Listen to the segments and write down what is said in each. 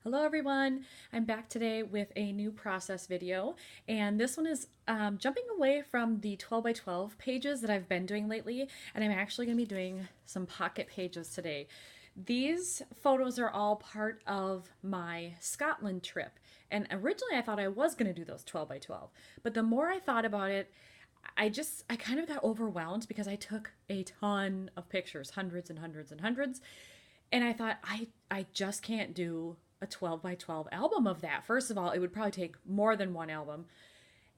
Hello everyone, I'm back today with a new process video, and this one is jumping away from the 12 by 12 pages that I've been doing lately, and I'm actually going to be doing some pocket pages today. These photos are all part of my Scotland trip, and originally I thought I was going to do those 12 by 12, but the more I thought about it, I kind of got overwhelmed because I took a ton of pictures, hundreds and hundreds and hundreds, and I thought I just can't do a 12 by 12 album of that. First of all, it would probably take more than one album.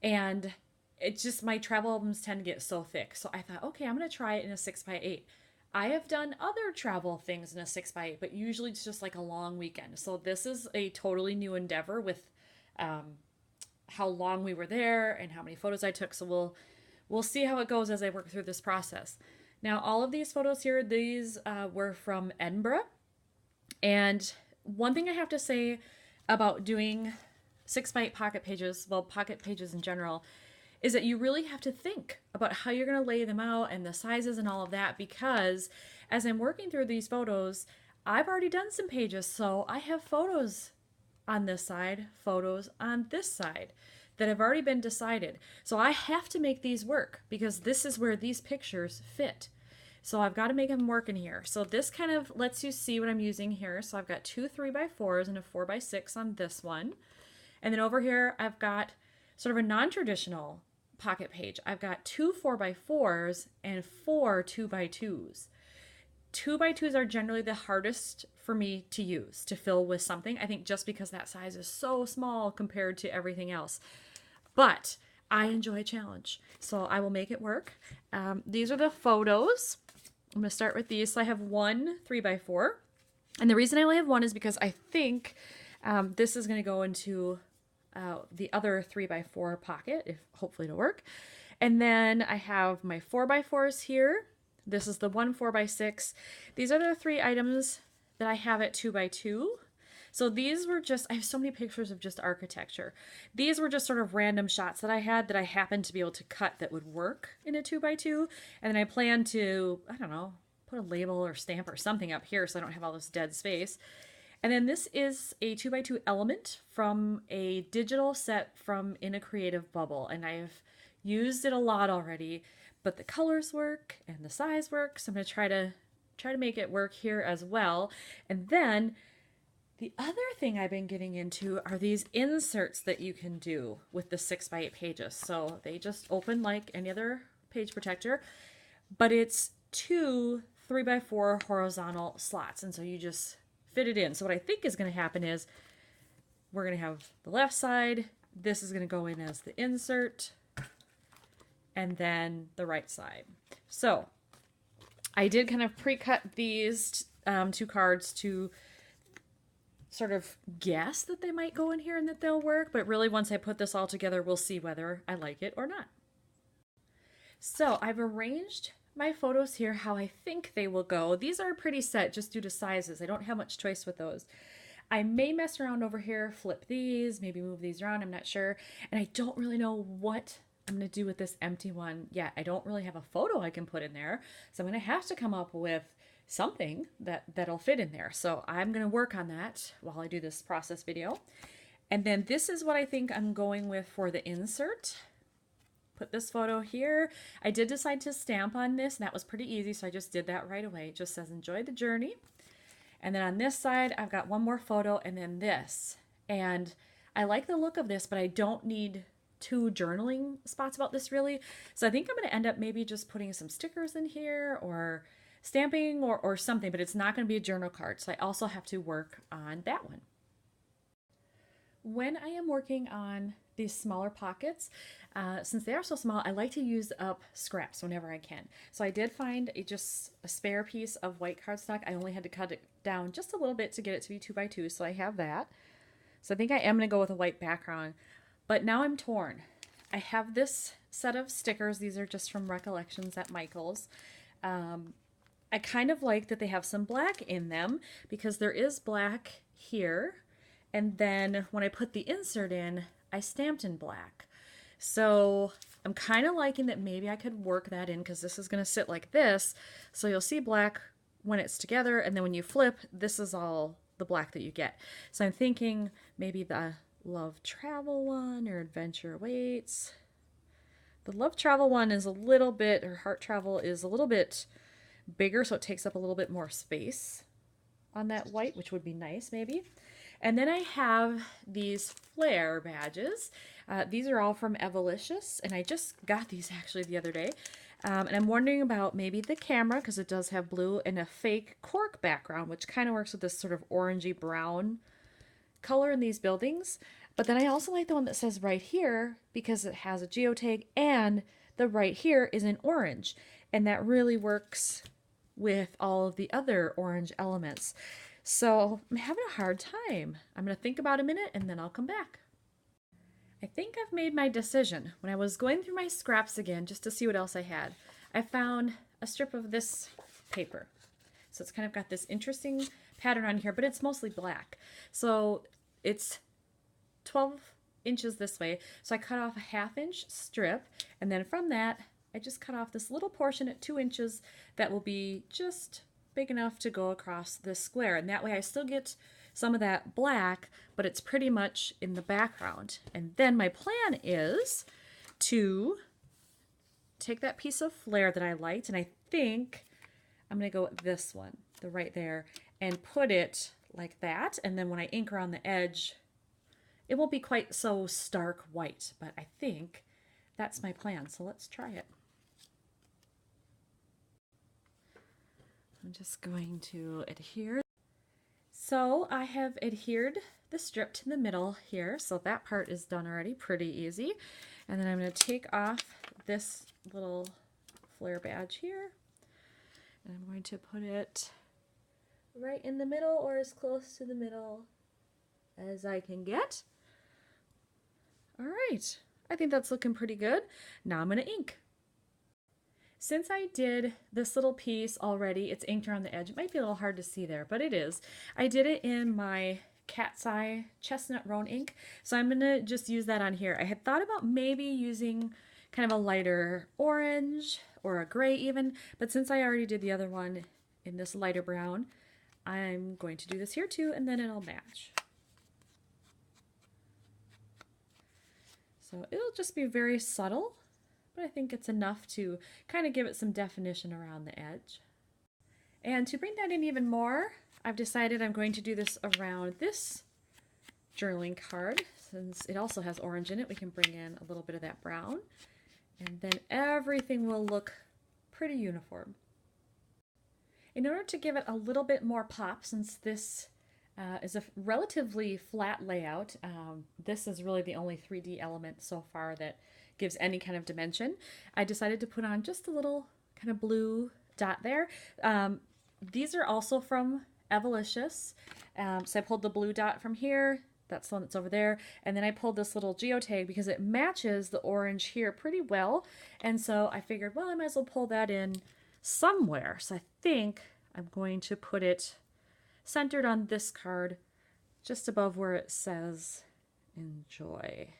And it's just my travel albums tend to get so thick. So I thought, okay, I'm going to try it in a 6 by 8. I have done other travel things in a 6 by 8, but usually it's just like a long weekend. So this is a totally new endeavor with how long we were there and how many photos I took. So we'll see how it goes as I work through this process. Now, all of these photos here, these were from Edinburgh. And one thing I have to say about doing 6 by 8 pocket pages, well, pocket pages in general, is that you really have to think about how you're going to lay them out and the sizes and all of that, because as I'm working through these photos, I've already done some pages. So I have photos on this side, photos on this side that have already been decided. So I have to make these work because this is where these pictures fit. So I've got to make them work in here. So this kind of lets you see what I'm using here. So I've got two 3x4s and a 4x6 on this one. And then over here, I've got sort of a non-traditional pocket page. I've got two 4x4s and four 2x2s. 2x2s are generally the hardest for me to use to fill with something. I think just because that size is so small compared to everything else. But I enjoy a challenge, so I will make it work. These are the photos. I'm going to start with these. So I have one 3x4. And the reason I only have one is because I think this is going to go into the other 3x4 pocket, if hopefully it'll work. And then I have my 4x4s here. This is the one 4x6. These are the three items that I have at 2x2. So these were just, I have so many pictures of just architecture. These were just sort of random shots that I had that I happened to be able to cut that would work in a 2x2. And then I plan to, I don't know, put a label or stamp or something up here so I don't have all this dead space. And then this is a 2x2 element from a digital set from In a Creative Bubble. And I've used it a lot already, but the colors work and the size works. So I'm going to try to make it work here as well. And then the other thing I've been getting into are these inserts that you can do with the 6 by 8 pages. So they just open like any other page protector, but it's two 3x4 horizontal slots. And so you just fit it in. So what I think is going to happen is we're going to have the left side. This is going to go in as the insert, and then the right side. So I did kind of pre-cut these two cards to sort of guess that they might go in here and that they'll work, but really once I put this all together, we'll see whether I like it or not. So I've arranged my photos here how I think they will go. These are pretty set just due to sizes. I don't have much choice with those. I may mess around over here, flip these, maybe move these around, I'm not sure. And I don't really know what I'm going to do with this empty one yet. I don't really have a photo I can put in there, so I'm going to have to come up with something that'll fit in there. So I'm going to work on that while I do this process video. And then this is what I think I'm going with for the insert. Put this photo here. I did decide to stamp on this, and that was pretty easy, so I just did that right away. It just says enjoy the journey. And then on this side, I've got one more photo and then this. And I like the look of this, but I don't need two journaling spots about this really. So I think I'm going to end up maybe just putting some stickers in here or stamping or something, but it's not going to be a journal card. So I also have to work on that one. When I am working on these smaller pockets, since they are so small, I like to use up scraps whenever I can. So I did find just a spare piece of white cardstock. I only had to cut it down just a little bit to get it to be 2x2, so I have that. So I think I am going to go with a white background, but now I'm torn. I have this set of stickers. These are just from Recollections at Michael's. I kind of like that they have some black in them because there is black here. And then when I put the insert in, I stamped in black. So I'm kind of liking that maybe I could work that in because this is going to sit like this. So you'll see black when it's together. And then when you flip, this is all the the black that you get. So I'm thinking maybe the Love Travel one or Adventure Awaits. The Love Travel one is a little bit, or Heart Travel is a little bit bigger, so it takes up a little bit more space on that white, which would be nice maybe. And then I have these flare badges. These are all from Evolicious, and I just got these actually the other day. And I'm wondering about maybe the camera, because it does have blue, and a fake cork background, which kind of works with this sort of orangey brown color in these buildings. But then I also like the one that says right here, because it has a geotag, and the right here is in orange. And that really works with all of the other orange elements. So I'm having a hard time. I'm going to think about a minute and then I'll come back. I think I've made my decision. When I was going through my scraps again just to see what else I had, I found a strip of this paper. So it's kind of got this interesting pattern on here, but it's mostly black. So it's 12 inches this way. So I cut off a 1/2 inch strip, and then from that I just cut off this little portion at 2 inches that will be just big enough to go across this square. And that way I still get some of that black, but it's pretty much in the background. And then my plan is to take that piece of flare that I liked, and I think I'm going to go with this one, the right there, and put it like that. And then when I ink around the edge, it won't be quite so stark white, but I think that's my plan. So let's try it. I'm just going to adhere. So I have adhered the strip to the middle here, so that part is done already, pretty easy. And then I'm going to take off this little flare badge here, and I'm going to put it right in the middle, or as close to the middle as I can get. All right, I think that's looking pretty good. Now I'm going to ink. Since I did this little piece already, it's inked around the edge. It might be a little hard to see there, but it is. I did it in my Cat's Eye Chestnut Roan ink, so I'm going to just use that on here. I had thought about maybe using kind of a lighter orange or a gray even, but since I already did the other one in this lighter brown, I'm going to do this here too, and then it'll match. So it'll just be very subtle, but I think it's enough to kind of give it some definition around the edge. And to bring that in even more, I've decided I'm going to do this around this journaling card. Since it also has orange in it, we can bring in a little bit of that brown, and then everything will look pretty uniform. In order to give it a little bit more pop, since this is a relatively flat layout, this is really the only 3D element so far that gives any kind of dimension, I decided to put on just a little kind of blue dot there. These are also from Evolicious. So I pulled the blue dot from here. That's the one that's over there. And then I pulled this little geotag because it matches the orange here pretty well. And so I figured, well, I might as well pull that in somewhere. So I think I'm going to put it centered on this card just above where it says enjoy.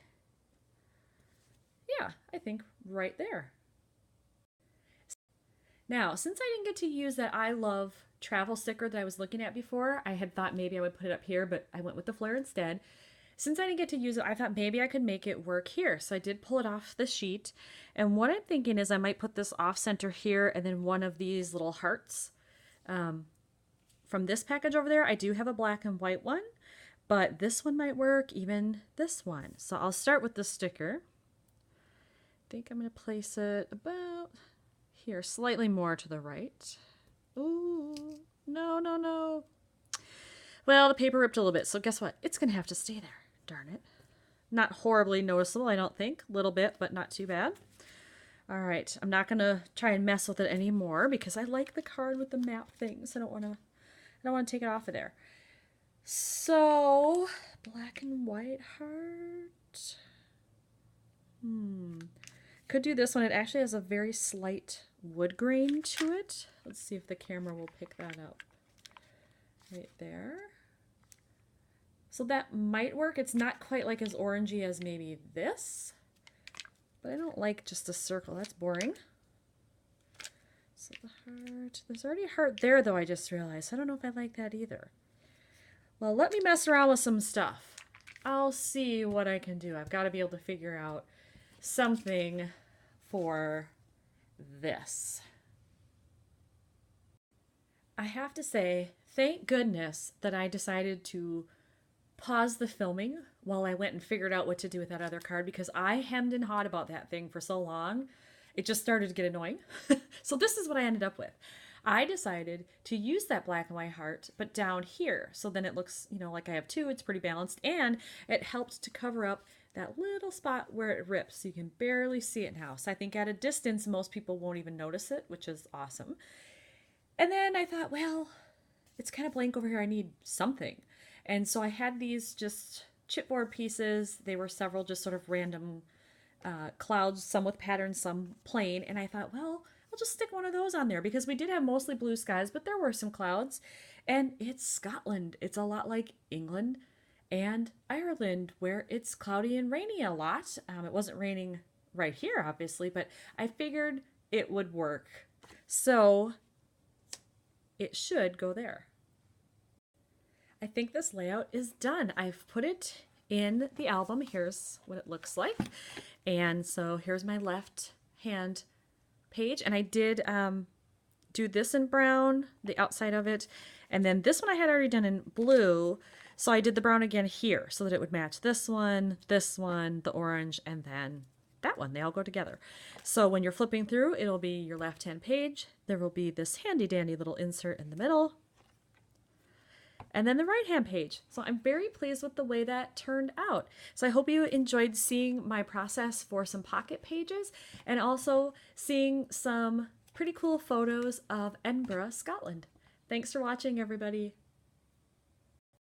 Yeah, I think right there. Now, since I didn't get to use that I Love travel sticker that I was looking at before, I had thought maybe I would put it up here, but I went with the flare instead. Since I didn't get to use it, I thought maybe I could make it work here. So I did pull it off the sheet. And what I'm thinking is I might put this off center here, and then one of these little hearts from this package over there. I do have a black and white one, but this one might work, even this one. So I'll start with the sticker. I think I'm going to place it about here, slightly more to the right. Ooh, no, no, no. Well, the paper ripped a little bit, so guess what? It's going to have to stay there. Darn it. Not horribly noticeable, I don't think. A little bit, but not too bad. All right, I'm not going to try and mess with it anymore because I like the card with the map things. I don't want to take it off of there. So, black and white heart. Could do this one. It actually has a very slight wood grain to it. Let's see if the camera will pick that up. Right there. So that might work. It's not quite like as orangey as maybe this, but I don't like just a circle. That's boring. So the heart, there's already a heart there though, I just realized. I don't know if I like that either. Well, let me mess around with some stuff. I'll see what I can do. I've got to be able to figure out something for this. I have to say, thank goodness that I decided to pause the filming while I went and figured out what to do with that other card, because I hemmed and hawed about that thing for so long. It just started to get annoying. So this is what I ended up with. I decided to use that black and white heart, but down here. So then it looks, like I have two, it's pretty balanced, and it helped to cover up that little spot where it rips. So you can barely see it now. So I think at a distance, most people won't even notice it, which is awesome. And then I thought, well, it's kind of blank over here. I need something. And so I had these just chipboard pieces. They were several just sort of random clouds, some with patterns, some plain. And I thought, well, I'll just stick one of those on there because we did have mostly blue skies, but there were some clouds. And it's Scotland. It's a lot like England and Ireland, where it's cloudy and rainy a lot. It wasn't raining right here, obviously, but I figured it would work. So it should go there. I think this layout is done. I've put it in the album. Here's what it looks like. And so here's my left hand page. And I did do this in brown, the outside of it. And then this one I had already done in blue. So I did the brown again here so that it would match this one, the orange, and then that one. They all go together. So when you're flipping through, it'll be your left hand page. There will be this handy dandy little insert in the middle. And then the right hand page. So I'm very pleased with the way that turned out. So I hope you enjoyed seeing my process for some pocket pages and also seeing some pretty cool photos of Edinburgh, Scotland. Thanks for watching, everybody.